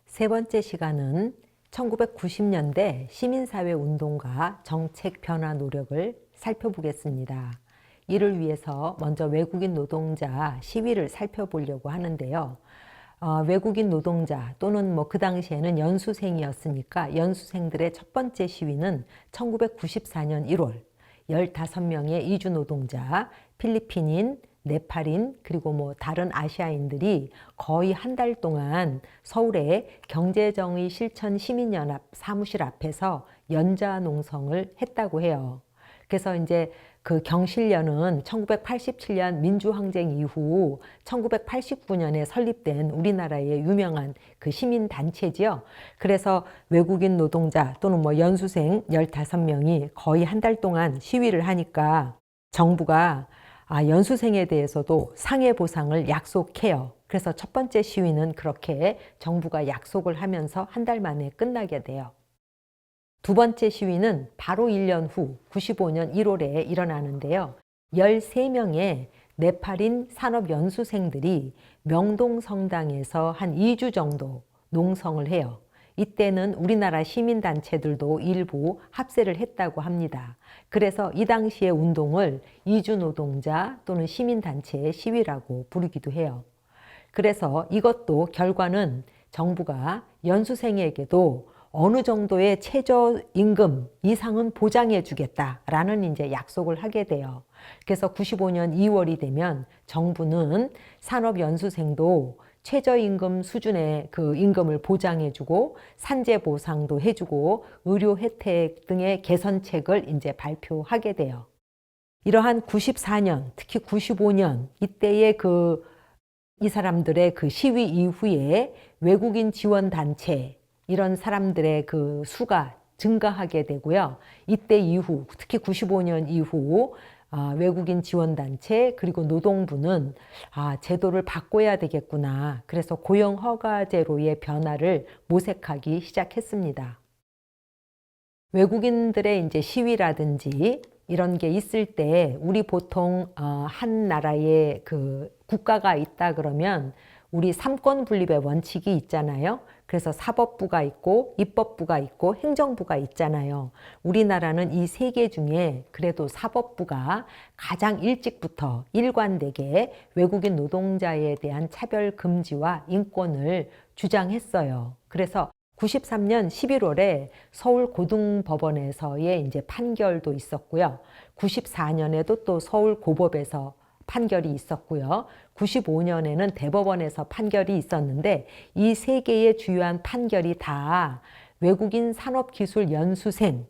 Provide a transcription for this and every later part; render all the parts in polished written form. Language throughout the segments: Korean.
세 번째 시간은 1990년대 시민사회 운동과 정책 변화 노력을 살펴보겠습니다. 이를 위해서 먼저 외국인 노동자 시위를 살펴보려고 하는데요. 외국인 노동자 또는 그 당시에는 연수생이었으니까 연수생들의 첫 번째 시위는 1994년 1월 15명의 이주 노동자, 필리핀인, 네팔인 그리고 다른 아시아인들이 거의 한 달 동안 서울의 경제정의 실천 시민연합 사무실 앞에서 연좌 농성을 했다고 해요. 그래서 이제 그 경실련은 1987년 민주항쟁 이후 1989년에 설립된 우리나라의 유명한 그 시민단체지요. 그래서 외국인 노동자 또는 연수생 15명이 거의 한 달 동안 시위를 하니까 정부가 연수생에 대해서도 상해 보상을 약속해요. 그래서 첫 번째 시위는 그렇게 정부가 약속을 하면서 한 달 만에 끝나게 돼요. 두 번째 시위는 바로 1년 후 95년 1월에 일어나는데요. 13명의 네팔인 산업연수생들이 명동성당에서 한 2주 정도 농성을 해요. 이때는 우리나라 시민단체들도 일부 합세를 했다고 합니다. 그래서 이 당시의 운동을 이주노동자 또는 시민단체의 시위라고 부르기도 해요. 그래서 이것도 결과는 정부가 연수생에게도 어느 정도의 최저임금 이상은 보장해 주겠다라는 이제 약속을 하게 돼요. 그래서 95년 2월이 되면 정부는 산업연수생도 최저임금 수준의 그 임금을 보장해주고 산재 보상도 해주고 의료 혜택 등의 개선책을 이제 발표하게 돼요. 이러한 94년, 특히 95년 이때의 이 사람들의 그 시위 이후에 외국인 지원 단체 이런 사람들의 그 수가 증가하게 되고요. 이때 이후, 특히 95년 이후 외국인 지원단체 그리고 노동부는 제도를 바꿔야 되겠구나. 그래서 고용허가제로의 변화를 모색하기 시작했습니다. 외국인들의 이제 시위라든지 이런 게 있을 때 우리 보통 한 나라에 그 국가가 있다 그러면 우리 삼권 분립의 원칙이 있잖아요. 그래서 사법부가 있고 입법부가 있고 행정부가 있잖아요. 우리나라는 이 세 개 중에 그래도 사법부가 가장 일찍부터 일관되게 외국인 노동자에 대한 차별 금지와 인권을 주장했어요. 그래서 93년 11월에 서울고등법원에서의 이제 판결도 있었고요. 94년에도 또 서울고법에서 판결이 있었고요. 95년에는 대법원에서 판결이 있었는데 이 세 개의 주요한 판결이 다 외국인 산업기술 연수생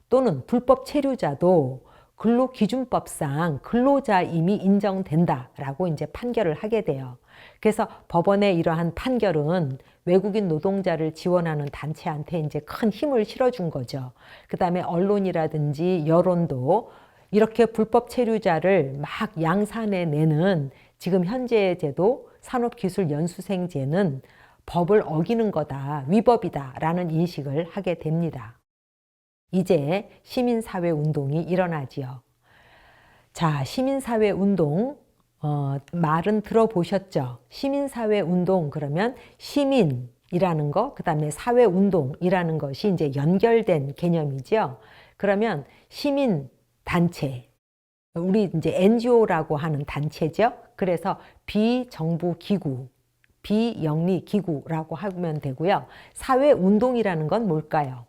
또는 불법 체류자도 근로기준법상 근로자임이 인정된다라고 이제 판결을 하게 돼요. 그래서 법원의 이러한 판결은 외국인 노동자를 지원하는 단체한테 이제 큰 힘을 실어준 거죠. 그 다음에 언론이라든지 여론도 이렇게 불법 체류자를 막 양산해내는 지금 현재의 제도 산업기술연수생제는 법을 어기는 거다, 위법이다라는 인식을 하게 됩니다. 이제 시민사회 운동이 일어나지요. 자, 시민사회 운동 말은 들어보셨죠? 시민사회 운동 그러면 시민이라는 거, 그 다음에 사회운동이라는 것이 이제 연결된 개념이죠. 그러면 시민단체, 우리 이제 NGO라고 하는 단체죠. 그래서 비정부 기구, 비영리 기구라고 하면 되고요. 사회운동이라는 건 뭘까요?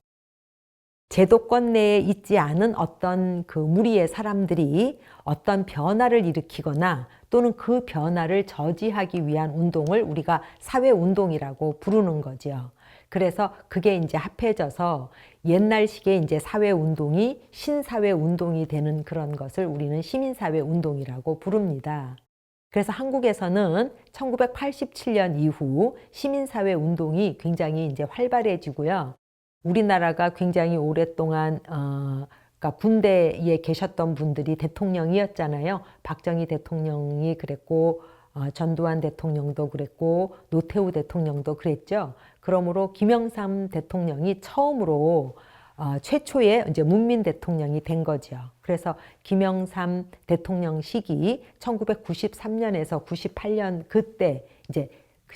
제도권 내에 있지 않은 어떤 그 무리의 사람들이 어떤 변화를 일으키거나 또는 그 변화를 저지하기 위한 운동을 우리가 사회운동이라고 부르는 거죠. 그래서 그게 이제 합해져서 옛날식의 이제 사회운동이 신사회운동이 되는 그런 것을 우리는 시민사회운동이라고 부릅니다. 그래서 한국에서는 1987년 이후 시민사회 운동이 굉장히 이제 활발해지고요. 우리나라가 굉장히 오랫동안 그러니까 군대에 계셨던 분들이 대통령이었잖아요. 박정희 대통령이 그랬고 전두환 대통령도 그랬고 노태우 대통령도 그랬죠. 그러므로 김영삼 대통령이 처음으로 최초의 이제 문민 대통령이 된 거죠. 그래서 김영삼 대통령 시기 1993년에서 98년 그때 이제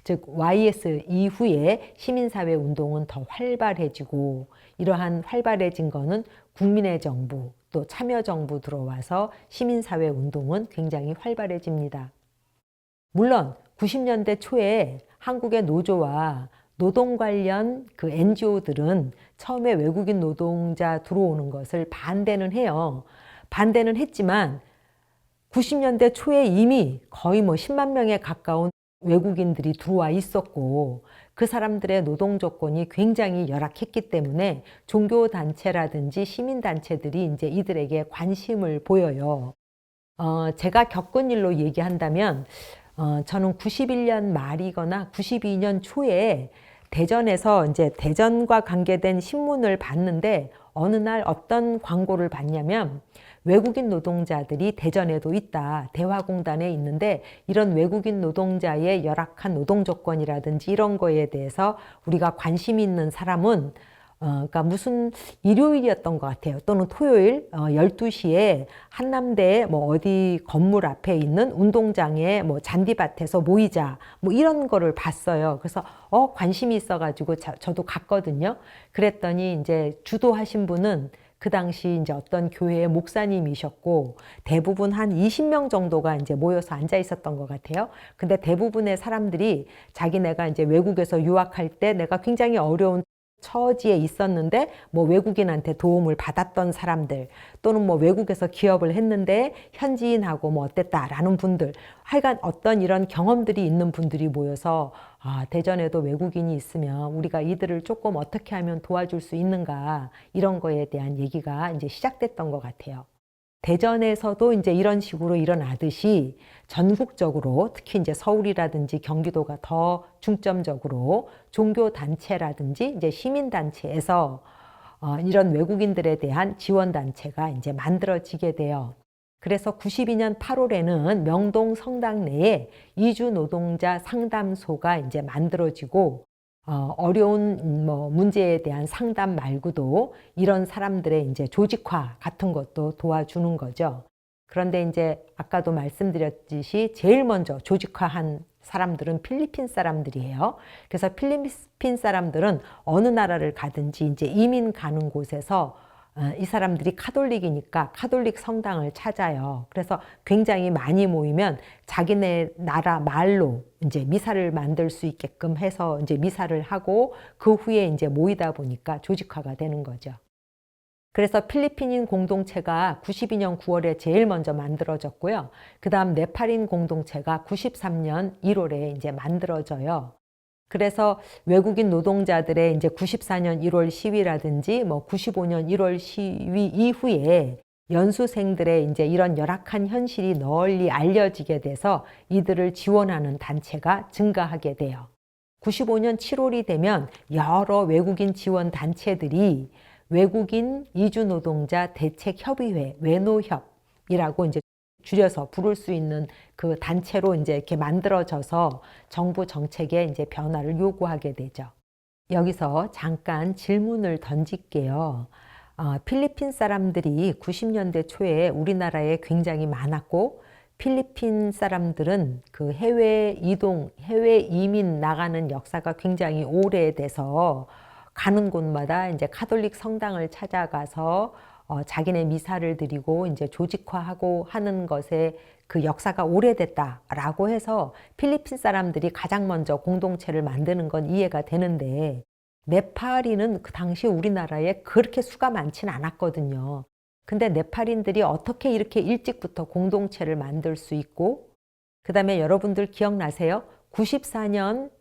즉 YS 이후에 시민사회 운동은 더 활발해지고 이러한 활발해진 거는 국민의 정부 또 참여정부 들어와서 시민사회 운동은 굉장히 활발해집니다. 물론 90년대 초에 한국의 노조와 노동 관련 그 NGO들은 처음에 외국인 노동자 들어오는 것을 반대는 해요. 반대는 했지만 90년대 초에 이미 거의 뭐 10만 명에 가까운 외국인들이 들어와 있었고 그 사람들의 노동 조건이 굉장히 열악했기 때문에 종교단체라든지 시민단체들이 이제 이들에게 관심을 보여요. 제가 겪은 일로 얘기한다면 저는 91년 말이거나 92년 초에 대전에서 이제 대전과 관계된 신문을 봤는데 어느 날 어떤 광고를 봤냐면 외국인 노동자들이 대전에도 있다. 대화공단에 있는데 이런 외국인 노동자의 열악한 노동 조건이라든지 이런 거에 대해서 우리가 관심 있는 사람은 그러니까 무슨 일요일이었던 것 같아요. 또는 토요일 12시에 한남대에 뭐 어디 건물 앞에 있는 운동장에 뭐 잔디밭에서 모이자 뭐 이런 거를 봤어요. 그래서 관심이 있어가지고 저도 갔거든요. 그랬더니 이제 주도하신 분은 그 당시 이제 어떤 교회의 목사님이셨고 대부분 한 20명 정도가 이제 모여서 앉아 있었던 것 같아요. 근데 대부분의 사람들이 자기네가 이제 외국에서 유학할 때 내가 굉장히 어려운 처지에 있었는데 뭐 외국인한테 도움을 받았던 사람들 또는 뭐 외국에서 기업을 했는데 현지인하고 뭐 어땠다라는 분들 하여간 어떤 이런 경험들이 있는 분들이 모여서 대전에도 외국인이 있으면 우리가 이들을 조금 어떻게 하면 도와줄 수 있는가 이런 거에 대한 얘기가 이제 시작됐던 것 같아요. 대전에서도 이제 이런 식으로 일어나듯이 전국적으로 특히 이제 서울이라든지 경기도가 더 중점적으로 종교단체라든지 이제 시민단체에서 이런 외국인들에 대한 지원단체가 이제 만들어지게 돼요. 그래서 92년 8월에는 명동 성당 내에 이주 노동자 상담소가 이제 만들어지고 어려운 뭐 문제에 대한 상담 말고도 이런 사람들의 이제 조직화 같은 것도 도와주는 거죠. 그런데 이제 아까도 말씀드렸듯이 제일 먼저 조직화한 사람들은 필리핀 사람들이에요. 그래서 필리핀 사람들은 어느 나라를 가든지 이제 이민 가는 곳에서 이 사람들이 카톨릭이니까 카톨릭 성당을 찾아요. 그래서 굉장히 많이 모이면 자기네 나라 말로 이제 미사를 만들 수 있게끔 해서 이제 미사를 하고 그 후에 이제 모이다 보니까 조직화가 되는 거죠. 그래서 필리핀인 공동체가 92년 9월에 제일 먼저 만들어졌고요. 그 다음 네팔인 공동체가 93년 1월에 이제 만들어져요. 그래서 외국인 노동자들의 이제 94년 1월 시위라든지 뭐 95년 1월 시위 이후에 연수생들의 이제 이런 열악한 현실이 널리 알려지게 돼서 이들을 지원하는 단체가 증가하게 돼요. 95년 7월이 되면 여러 외국인 지원 단체들이 외국인 이주노동자 대책협의회, 외노협이라고 이제 줄여서 부를 수 있는 그 단체로 이제 이렇게 만들어져서 정부 정책에 이제 변화를 요구하게 되죠. 여기서 잠깐 질문을 던질게요. 필리핀 사람들이 90년대 초에 우리나라에 굉장히 많았고 필리핀 사람들은 그 해외 이동, 해외 이민 나가는 역사가 굉장히 오래돼서 가는 곳마다 이제 카톨릭 성당을 찾아가서 자기네 미사를 드리고 이제 조직화하고 하는 것에 그 역사가 오래됐다라고 해서 필리핀 사람들이 가장 먼저 공동체를 만드는 건 이해가 되는데 네팔인은 그 당시 우리나라에 그렇게 수가 많진 않았거든요. 근데 네팔인들이 어떻게 이렇게 일찍부터 공동체를 만들 수 있고 그 다음에 여러분들 기억나세요? 94년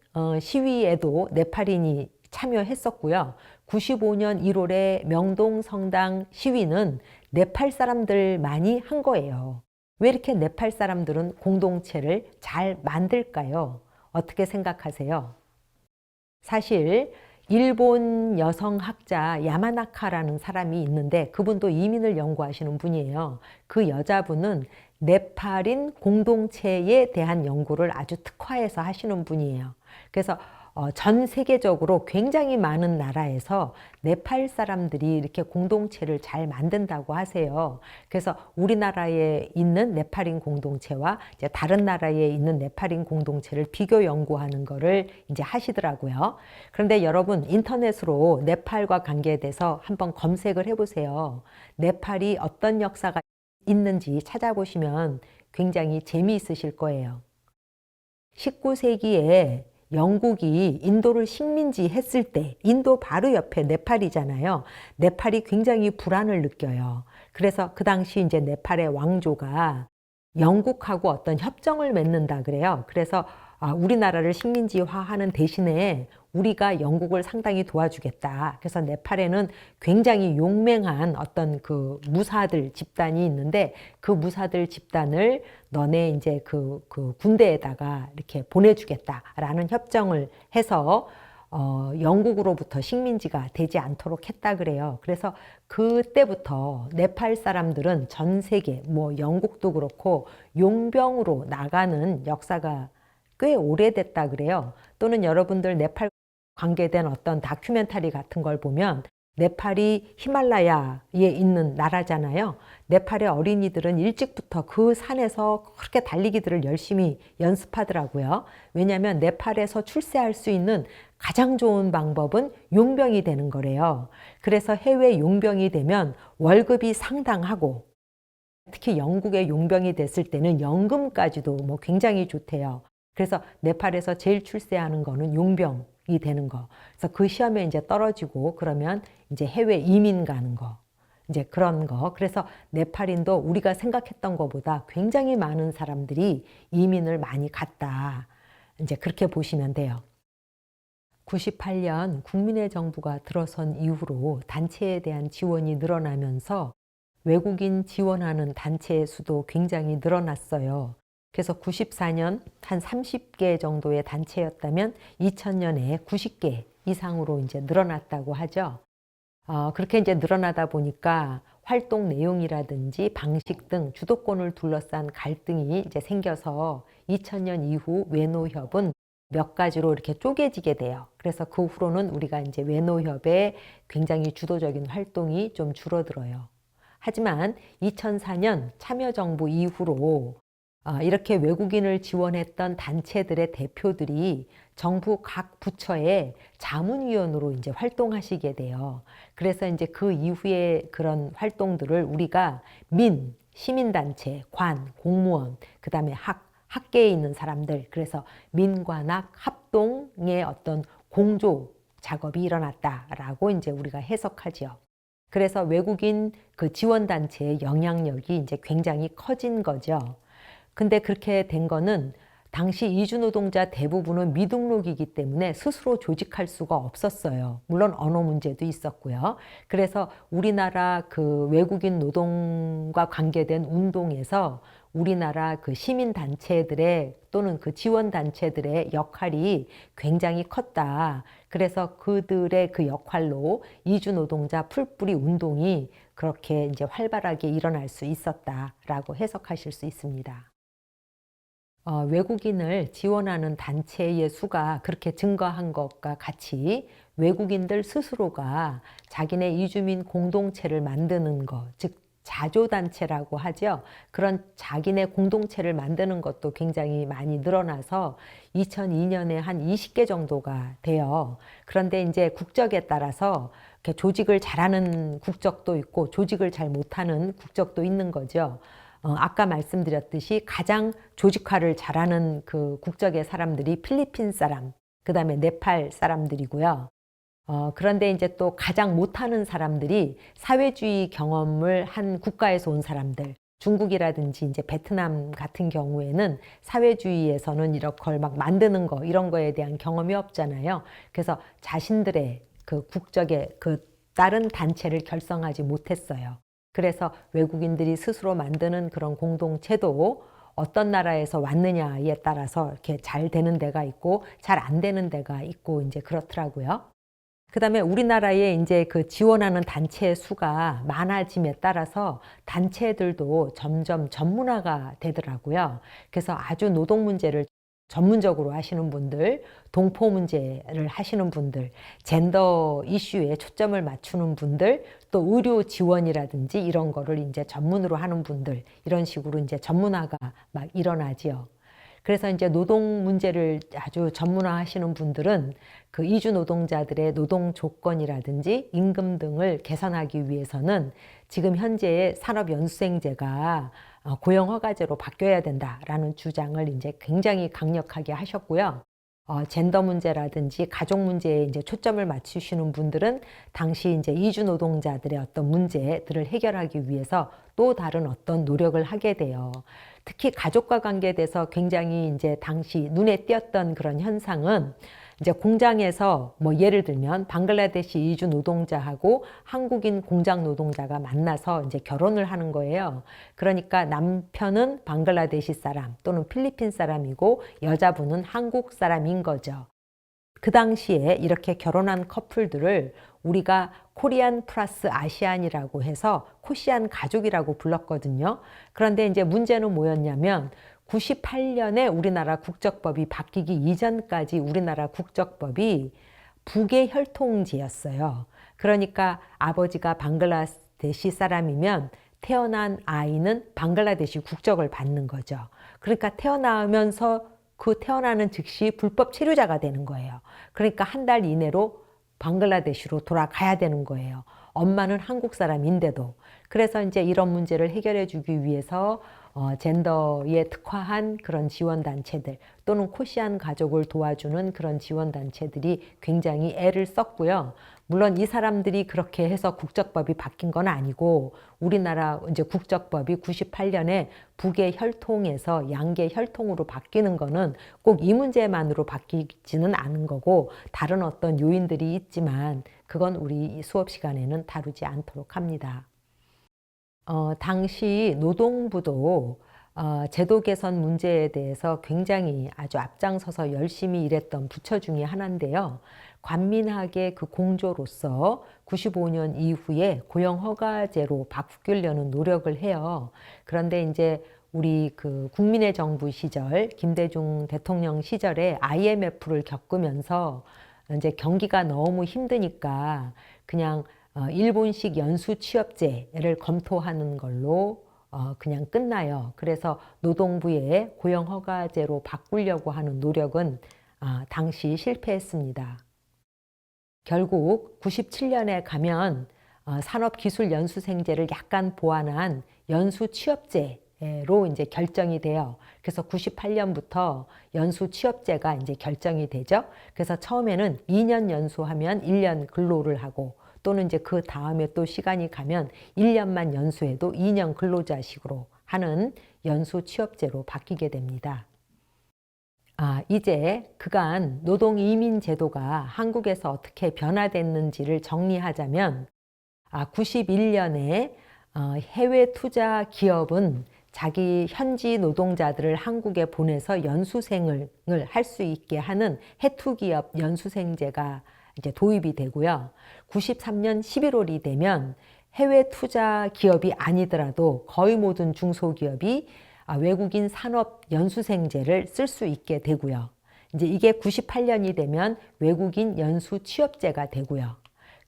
시위에도 네팔인이 참여했었고요. 95년 1월에 명동 성당 시위는 네팔 사람들만이 한 거예요. 왜 이렇게 네팔 사람들은 공동체를 잘 만들까요? 어떻게 생각하세요? 사실 일본 여성학자 야마나카라는 사람이 있는데 그분도 이민을 연구하시는 분이에요. 그 여자분은 네팔인 공동체에 대한 연구를 아주 특화해서 하시는 분이에요. 그래서 전 세계적으로 굉장히 많은 나라에서 네팔 사람들이 이렇게 공동체를 잘 만든다고 하세요. 그래서 우리나라에 있는 네팔인 공동체와 이제 다른 나라에 있는 네팔인 공동체를 비교 연구하는 거를 이제 하시더라고요. 그런데 여러분 인터넷으로 네팔과 관계에 대해서 한번 검색을 해보세요. 네팔이 어떤 역사가 있는지 찾아보시면 굉장히 재미있으실 거예요. 19세기에 영국이 인도를 식민지 했을 때 인도 바로 옆에 네팔이잖아요. 네팔이 굉장히 불안을 느껴요. 그래서 그 당시 이제 네팔의 왕조가 영국하고 어떤 협정을 맺는다 그래요. 그래서 우리나라를 식민지화하는 대신에 우리가 영국을 상당히 도와주겠다. 그래서 네팔에는 굉장히 용맹한 어떤 그 무사들 집단이 있는데 그 무사들 집단을 너네 이제 그 군대에다가 이렇게 보내주겠다라는 협정을 해서 영국으로부터 식민지가 되지 않도록 했다 그래요. 그래서 그때부터 네팔 사람들은 전 세계, 뭐 영국도 그렇고 용병으로 나가는 역사가 꽤 오래됐다 그래요. 또는 여러분들 네팔 관계된 어떤 다큐멘터리 같은 걸 보면 네팔이 히말라야에 있는 나라잖아요. 네팔의 어린이들은 일찍부터 그 산에서 그렇게 달리기들을 열심히 연습하더라고요. 왜냐하면 네팔에서 출세할 수 있는 가장 좋은 방법은 용병이 되는 거래요. 그래서 해외 용병이 되면 월급이 상당하고 특히 영국의 용병이 됐을 때는 연금까지도 뭐 굉장히 좋대요. 그래서 네팔에서 제일 출세하는 거는 용병이 되는 거. 그래서 그 시험에 이제 떨어지고 그러면 이제 해외 이민 가는 거. 이제 그런 거. 그래서 네팔인도 우리가 생각했던 것보다 굉장히 많은 사람들이 이민을 많이 갔다. 이제 그렇게 보시면 돼요. 98년 국민의 정부가 들어선 이후로 단체에 대한 지원이 늘어나면서 외국인 지원하는 단체의 수도 굉장히 늘어났어요. 그래서 94년 한 30개 정도의 단체였다면 2000년에 90개 이상으로 이제 늘어났다고 하죠. 그렇게 이제 늘어나다 보니까 활동 내용이라든지 방식 등 주도권을 둘러싼 갈등이 이제 생겨서 2000년 이후 외노협은 몇 가지로 이렇게 쪼개지게 돼요. 그래서 그 후로는 우리가 이제 외노협의 굉장히 주도적인 활동이 좀 줄어들어요. 하지만 2004년 참여정부 이후로 이렇게 외국인을 지원했던 단체들의 대표들이 정부 각 부처의 자문위원으로 이제 활동하시게 돼요. 그래서 이제 그 이후에 그런 활동들을 우리가 시민단체, 관, 공무원, 그 다음에 학계에 있는 사람들, 그래서 민관학 합동의 어떤 공조 작업이 일어났다라고 이제 우리가 해석하죠. 그래서 외국인 그 지원단체의 영향력이 이제 굉장히 커진 거죠. 근데 그렇게 된 거는 당시 이주노동자 대부분은 미등록이기 때문에 스스로 조직할 수가 없었어요. 물론 언어 문제도 있었고요. 그래서 우리나라 그 외국인 노동과 관계된 운동에서 우리나라 그 시민단체들의 또는 그 지원단체들의 역할이 굉장히 컸다. 그래서 그들의 그 역할로 이주노동자 풀뿌리 운동이 그렇게 이제 활발하게 일어날 수 있었다라고 해석하실 수 있습니다. 외국인을 지원하는 단체의 수가 그렇게 증가한 것과 같이 외국인들 스스로가 자기네 이주민 공동체를 만드는 것, 즉 자조단체라고 하죠. 그런 자기네 공동체를 만드는 것도 굉장히 많이 늘어나서 2002년에 한 20개 정도가 돼요. 그런데 이제 국적에 따라서 이렇게 조직을 잘하는 국적도 있고 조직을 잘 못하는 국적도 있는 거죠. 아까 말씀드렸듯이 가장 조직화를 잘하는 그 국적의 사람들이 필리핀 사람, 그 다음에 네팔 사람들이고요. 그런데 이제 또 가장 못하는 사람들이 사회주의 경험을 한 국가에서 온 사람들, 중국이라든지 이제 베트남 같은 경우에는 사회주의에서는 이런 걸 막 만드는 거, 이런 거에 대한 경험이 없잖아요. 그래서 자신들의 그 국적의 그 다른 단체를 결성하지 못했어요. 그래서 외국인들이 스스로 만드는 그런 공동체도 어떤 나라에서 왔느냐에 따라서 이렇게 잘 되는 데가 있고 잘 안 되는 데가 있고 이제 그렇더라고요. 그다음에 우리나라에 이제 그 지원하는 단체 수가 많아짐에 따라서 단체들도 점점 전문화가 되더라고요. 그래서 아주 노동 문제를 전문적으로 하시는 분들, 동포 문제를 하시는 분들, 젠더 이슈에 초점을 맞추는 분들, 또 의료 지원이라든지 이런 거를 이제 전문으로 하는 분들, 이런 식으로 이제 전문화가 막 일어나지요. 그래서 이제 노동 문제를 아주 전문화하시는 분들은 그 이주 노동자들의 노동 조건이라든지 임금 등을 개선하기 위해서는 지금 현재의 산업연수생제가 고용허가제로 바뀌어야 된다라는 주장을 이제 굉장히 강력하게 하셨고요. 젠더 문제라든지 가족 문제에 이제 초점을 맞추시는 분들은 당시 이제 이주 노동자들의 어떤 문제들을 해결하기 위해서 또 다른 어떤 노력을 하게 돼요. 특히 가족과 관계돼서 굉장히 이제 당시 눈에 띄었던 그런 현상은 이제 공장에서 뭐 예를 들면 방글라데시 이주 노동자하고 한국인 공장 노동자가 만나서 이제 결혼을 하는 거예요. 그러니까 남편은 방글라데시 사람 또는 필리핀 사람이고 여자분은 한국 사람인 거죠. 그 당시에 이렇게 결혼한 커플들을 우리가 코리안 플러스 아시안이라고 해서 코시안 가족이라고 불렀거든요. 그런데 이제 문제는 뭐였냐면 98년에 우리나라 국적법이 바뀌기 이전까지 우리나라 국적법이 북의 혈통제였어요. 그러니까 아버지가 방글라데시 사람이면 태어난 아이는 방글라데시 국적을 받는 거죠. 그러니까 태어나면서 그 태어나는 즉시 불법 체류자가 되는 거예요. 그러니까 한 달 이내로 방글라데시로 돌아가야 되는 거예요. 엄마는 한국 사람인데도. 그래서 이제 이런 문제를 해결해 주기 위해서 젠더에 특화한 그런 지원단체들 또는 코시안 가족을 도와주는 그런 지원단체들이 굉장히 애를 썼고요. 물론 이 사람들이 그렇게 해서 국적법이 바뀐 건 아니고 우리나라 이제 국적법이 98년에 북의 혈통에서 양계 혈통으로 바뀌는 거는 꼭 이 문제만으로 바뀌지는 않은 거고 다른 어떤 요인들이 있지만 그건 우리 수업 시간에는 다루지 않도록 합니다. 당시 노동부도 제도 개선 문제에 대해서 굉장히 아주 앞장서서 열심히 일했던 부처 중에 하나인데요. 관민학의 그 공조로서 95년 이후에 고용허가제로 바꾸려는 노력을 해요. 그런데 이제 우리 그 국민의 정부 시절, 김대중 대통령 시절에 IMF를 겪으면서 이제 경기가 너무 힘드니까 그냥 일본식 연수 취업제를 검토하는 걸로 그냥 끝나요. 그래서 노동부의 고용허가제로 바꾸려고 하는 노력은 당시 실패했습니다. 결국 97년에 가면 산업기술연수생제를 약간 보완한 연수취업제로 이제 결정이 돼요. 그래서 98년부터 연수취업제가 이제 결정이 되죠. 그래서 처음에는 2년 연수하면 1년 근로를 하고 또는 이제 그 다음에 또 시간이 가면 1년만 연수해도 2년 근로자식으로 하는 연수취업제로 바뀌게 됩니다. 이제 그간 노동이민제도가 한국에서 어떻게 변화됐는지를 정리하자면 91년에 해외 투자 기업은 자기 현지 노동자들을 한국에 보내서 연수생을 할 수 있게 하는 해투기업 연수생제가 이제 도입이 되고요. 93년 11월이 되면 해외 투자 기업이 아니더라도 거의 모든 중소기업이 외국인 산업 연수생제를 쓸 수 있게 되고요. 이제 이게 98년이 되면 외국인 연수 취업제가 되고요.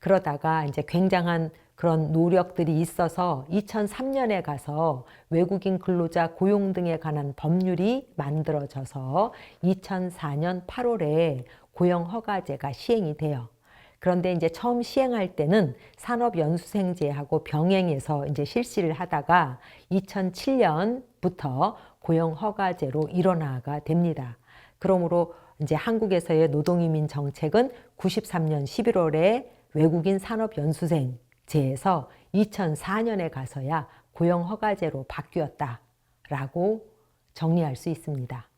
그러다가 이제 굉장한 그런 노력들이 있어서 2003년에 가서 외국인 근로자 고용 등에 관한 법률이 만들어져서 2004년 8월에 고용허가제가 시행이 돼요. 그런데 이제 처음 시행할 때는 산업연수생제하고 병행해서 이제 실시를 하다가 2007년부터 고용허가제로 일원화가 됩니다. 그러므로 이제 한국에서의 노동이민 정책은 93년 11월에 외국인 산업연수생제에서 2004년에 가서야 고용허가제로 바뀌었다라고 정리할 수 있습니다.